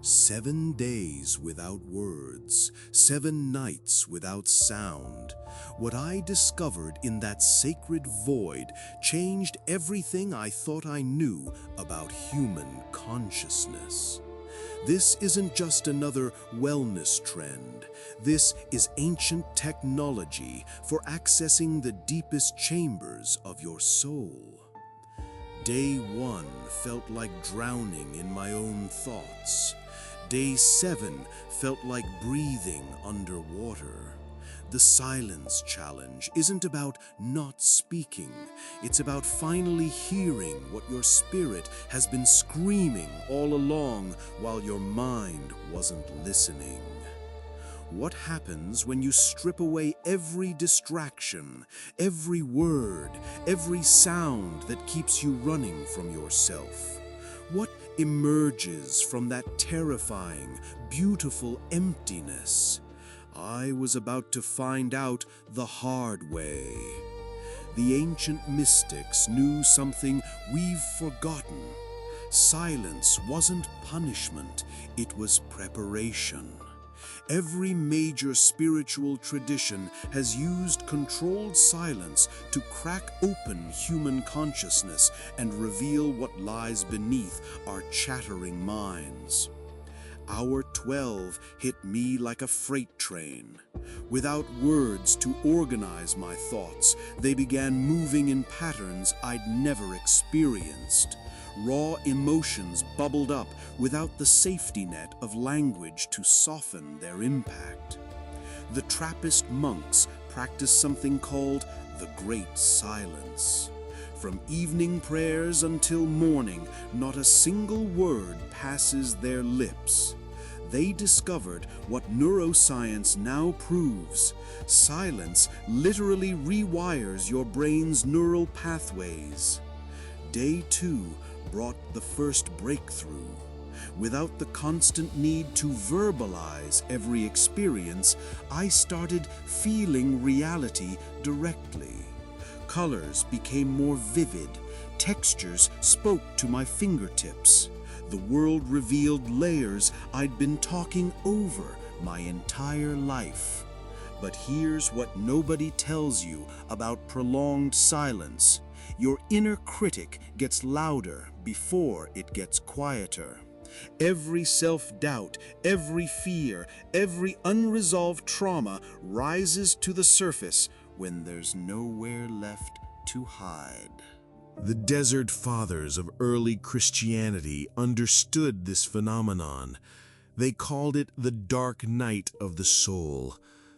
7 days without words, 7 nights without sound. What I discovered in that sacred void changed everything I thought I knew about human consciousness. This isn't just another wellness trend. This is ancient technology for accessing the deepest chambers of your soul. Day 1 felt like drowning in my own thoughts. Day 7 felt like breathing underwater. The silence challenge isn't about not speaking. It's about finally hearing what your spirit has been screaming all along while your mind wasn't listening. What happens when you strip away every distraction, every word, every sound that keeps you running from yourself? What emerges from that terrifying, beautiful emptiness? I was about to find out the hard way. The ancient mystics knew something we've forgotten. Silence wasn't punishment, it was preparation. Every major spiritual tradition has used controlled silence to crack open human consciousness and reveal what lies beneath our chattering minds. Hour 12 hit me like a freight train. Without words to organize my thoughts, they began moving in patterns I'd never experienced. Raw emotions bubbled up without the safety net of language to soften their impact. The Trappist monks practiced something called the Great Silence. From evening prayers until morning, not a single word passes their lips. They discovered what neuroscience now proves. Silence literally rewires your brain's neural pathways. Day 2 brought the first breakthrough. Without the constant need to verbalize every experience, I started feeling reality directly. Colors became more vivid. Textures spoke to my fingertips. The world revealed layers I'd been talking over my entire life. But here's what nobody tells you about prolonged silence. Your inner critic gets louder before it gets quieter. Every self-doubt, every fear, every unresolved trauma rises to the surface when there's nowhere left to hide. The Desert Fathers of early Christianity understood this phenomenon. They called it the dark night of the soul,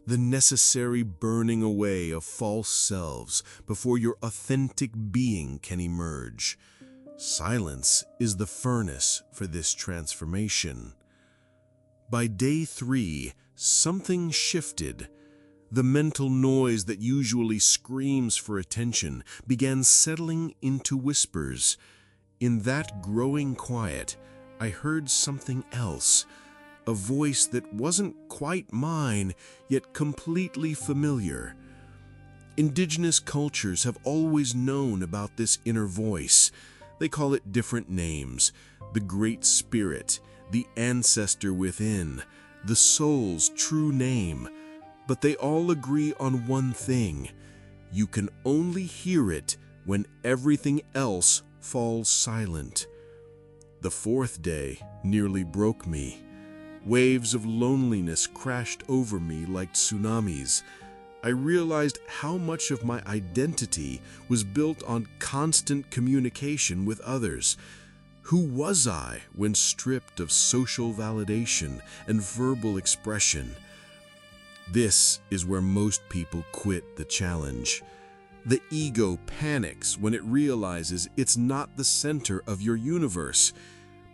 the necessary burning away of false selves before your authentic being can emerge. Silence is the furnace for this transformation. By day 3, something shifted. The mental noise that usually screams for attention began settling into whispers. In that growing quiet, I heard something else, a voice that wasn't quite mine, yet completely familiar. Indigenous cultures have always known about this inner voice. They call it different names: the Great Spirit, the ancestor within, the soul's true name. But they all agree on one thing: you can only hear it when everything else falls silent. The 4th day nearly broke me. Waves of loneliness crashed over me like tsunamis. I realized how much of my identity was built on constant communication with others. Who was I when stripped of social validation and verbal expression? This is where most people quit the challenge. The ego panics when it realizes it's not the center of your universe.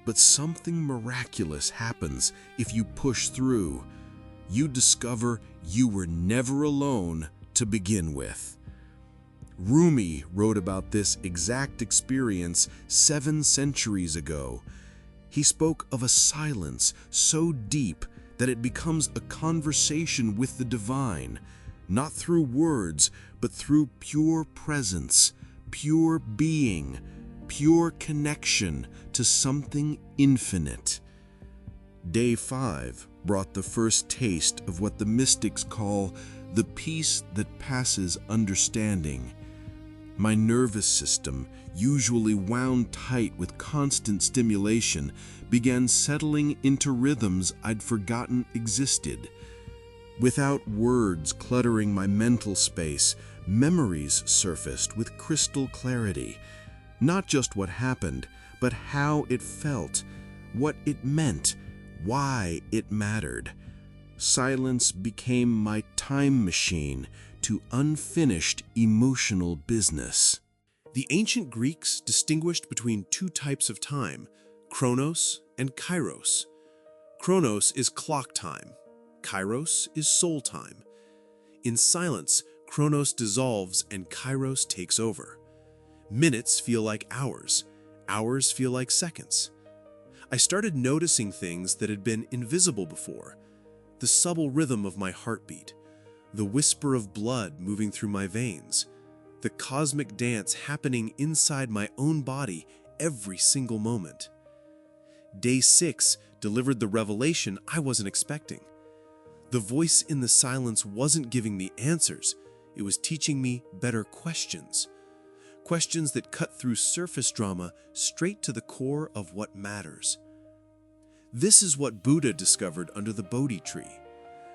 But something miraculous happens if you push through. You discover you were never alone to begin with. Rumi wrote about this exact experience 7 centuries ago. He spoke of a silence so deep that it becomes a conversation with the divine, not through words, but through pure presence, pure being, pure connection to something infinite. Day 5 brought the first taste of what the mystics call the peace that passes understanding. My nervous system, usually wound tight with constant stimulation, began settling into rhythms I'd forgotten existed. Without words cluttering my mental space, memories surfaced with crystal clarity. Not just what happened, but how it felt, what it meant, why it mattered. Silence became my time machine to unfinished emotional business. The ancient Greeks distinguished between two types of time, chronos and kairos. Chronos is clock time. Kairos is soul time. In silence, chronos dissolves and kairos takes over. Minutes feel like hours. Hours feel like seconds. I started noticing things that had been invisible before. The subtle rhythm of my heartbeat, the whisper of blood moving through my veins, the cosmic dance happening inside my own body every single moment. Day 6 delivered the revelation I wasn't expecting. The voice in the silence wasn't giving me answers, it was teaching me better questions. Questions that cut through surface drama straight to the core of what matters. This is what Buddha discovered under the Bodhi tree.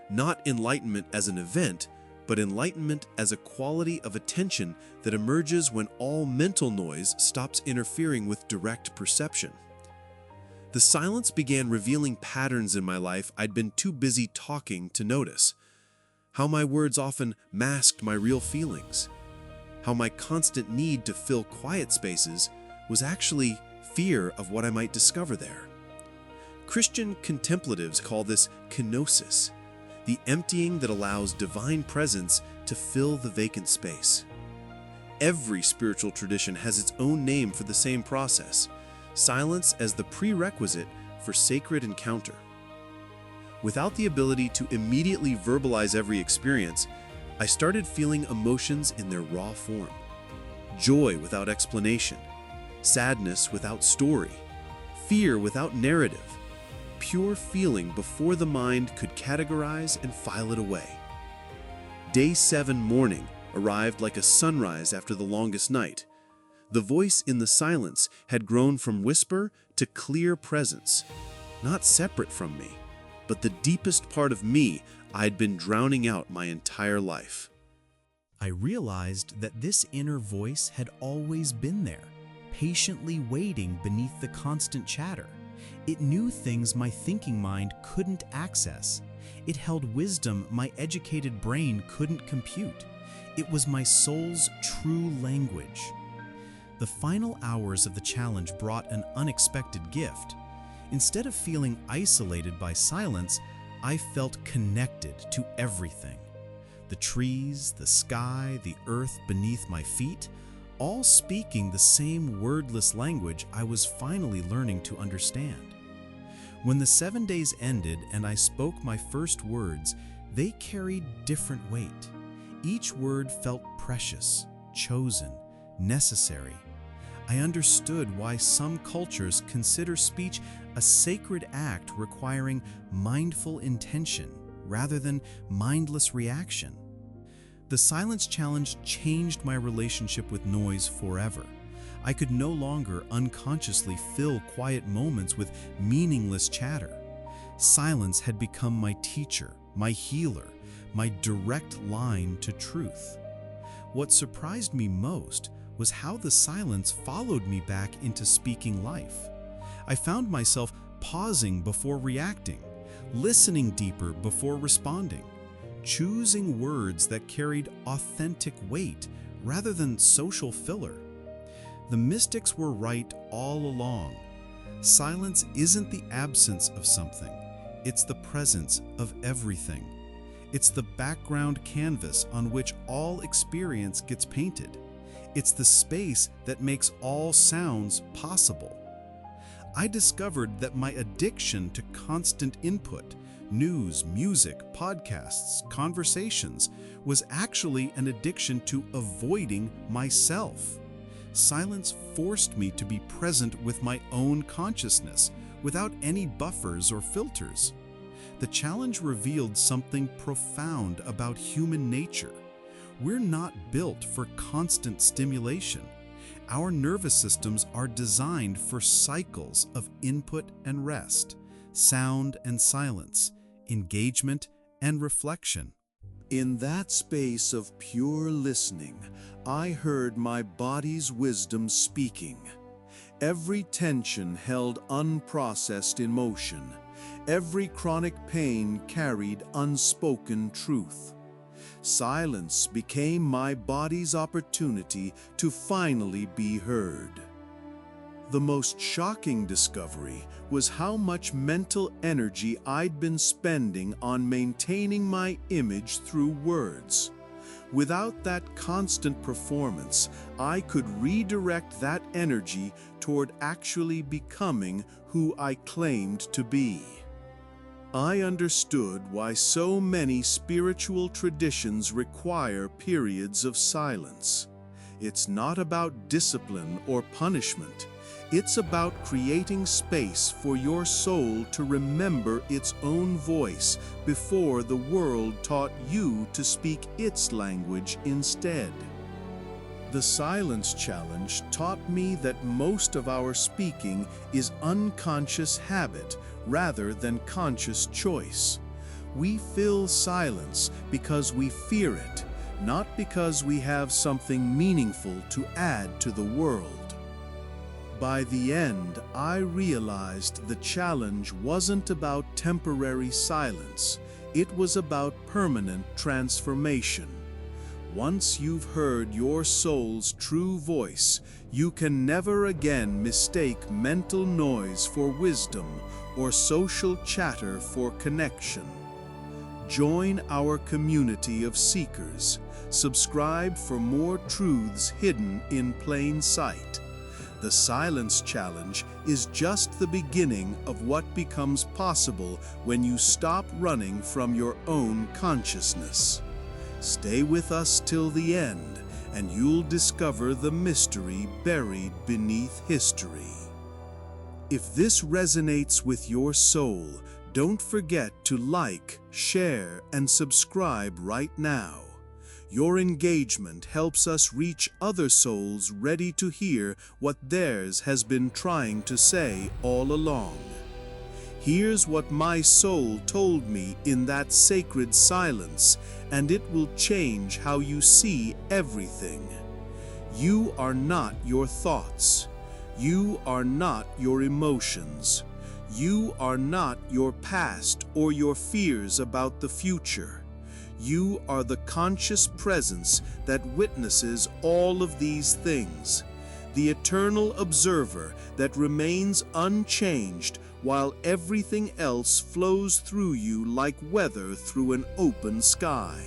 Not enlightenment as an event, but enlightenment as a quality of attention that emerges when all mental noise stops interfering with direct perception. The silence began revealing patterns in my life I'd been too busy talking to notice. How my words often masked my real feelings. How my constant need to fill quiet spaces was actually fear of what I might discover there. Christian contemplatives call this kenosis, the emptying that allows divine presence to fill the vacant space. Every spiritual tradition has its own name for the same process, silence as the prerequisite for sacred encounter. Without the ability to immediately verbalize every experience, I started feeling emotions in their raw form. Joy without explanation, sadness without story, fear without narrative, pure feeling before the mind could categorize and file it away. Day 7 morning arrived like a sunrise after the longest night. The voice in the silence had grown from whisper to clear presence, not separate from me, but the deepest part of me I'd been drowning out my entire life. I realized that this inner voice had always been there, patiently waiting beneath the constant chatter. It knew things my thinking mind couldn't access. It held wisdom my educated brain couldn't compute. It was my soul's true language. The final hours of the challenge brought an unexpected gift. Instead of feeling isolated by silence, I felt connected to everything. The trees, the sky, the earth beneath my feet, all speaking the same wordless language I was finally learning to understand. When the 7 days ended and I spoke my first words, they carried different weight. Each word felt precious, chosen, necessary. I understood why some cultures consider speech a sacred act requiring mindful intention rather than mindless reaction. The silence challenge changed my relationship with noise forever. I could no longer unconsciously fill quiet moments with meaningless chatter. Silence had become my teacher, my healer, my direct line to truth. What surprised me most was how the silence followed me back into speaking life. I found myself pausing before reacting, listening deeper before responding, choosing words that carried authentic weight rather than social filler. The mystics were right all along. Silence isn't the absence of something, it's the presence of everything. It's the background canvas on which all experience gets painted. It's the space that makes all sounds possible. I discovered that my addiction to constant input, news, music, podcasts, conversations, was actually an addiction to avoiding myself. Silence forced me to be present with my own consciousness, without any buffers or filters. The challenge revealed something profound about human nature. We're not built for constant stimulation. Our nervous systems are designed for cycles of input and rest, sound and silence, engagement and reflection. In that space of pure listening, I heard my body's wisdom speaking. Every tension held unprocessed emotion. Every chronic pain carried unspoken truth. Silence became my body's opportunity to finally be heard. The most shocking discovery was how much mental energy I'd been spending on maintaining my image through words. Without that constant performance, I could redirect that energy toward actually becoming who I claimed to be. I understood why so many spiritual traditions require periods of silence. It's not about discipline or punishment. It's about creating space for your soul to remember its own voice before the world taught you to speak its language instead. The Silence Challenge taught me that most of our speaking is unconscious habit rather than conscious choice. We fill silence because we fear it, not because we have something meaningful to add to the world. By the end, I realized the challenge wasn't about temporary silence. It was about permanent transformation. Once you've heard your soul's true voice, you can never again mistake mental noise for wisdom or social chatter for connection. Join our community of seekers. Subscribe for more truths hidden in plain sight. The Silence Challenge is just the beginning of what becomes possible when you stop running from your own consciousness. Stay with us till the end, and you'll discover the mystery buried beneath history. If this resonates with your soul, don't forget to like, share, and subscribe right now. Your engagement helps us reach other souls ready to hear what theirs has been trying to say all along. Here's what my soul told me in that sacred silence, and it will change how you see everything. You are not your thoughts. You are not your emotions. You are not your past or your fears about the future. You are the conscious presence that witnesses all of these things, the eternal observer that remains unchanged while everything else flows through you like weather through an open sky.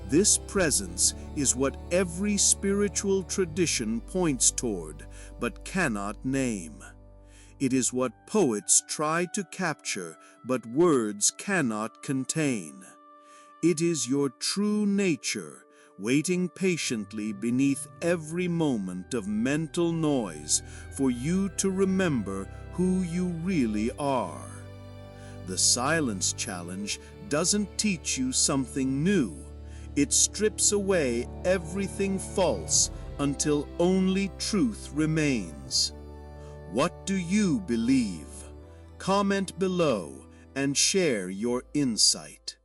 This presence is what every spiritual tradition points toward, but cannot name. It is what poets try to capture, but words cannot contain. It is your true nature, waiting patiently beneath every moment of mental noise for you to remember who you really are. The Silence Challenge doesn't teach you something new. It strips away everything false until only truth remains. What do you believe? Comment below and share your insight.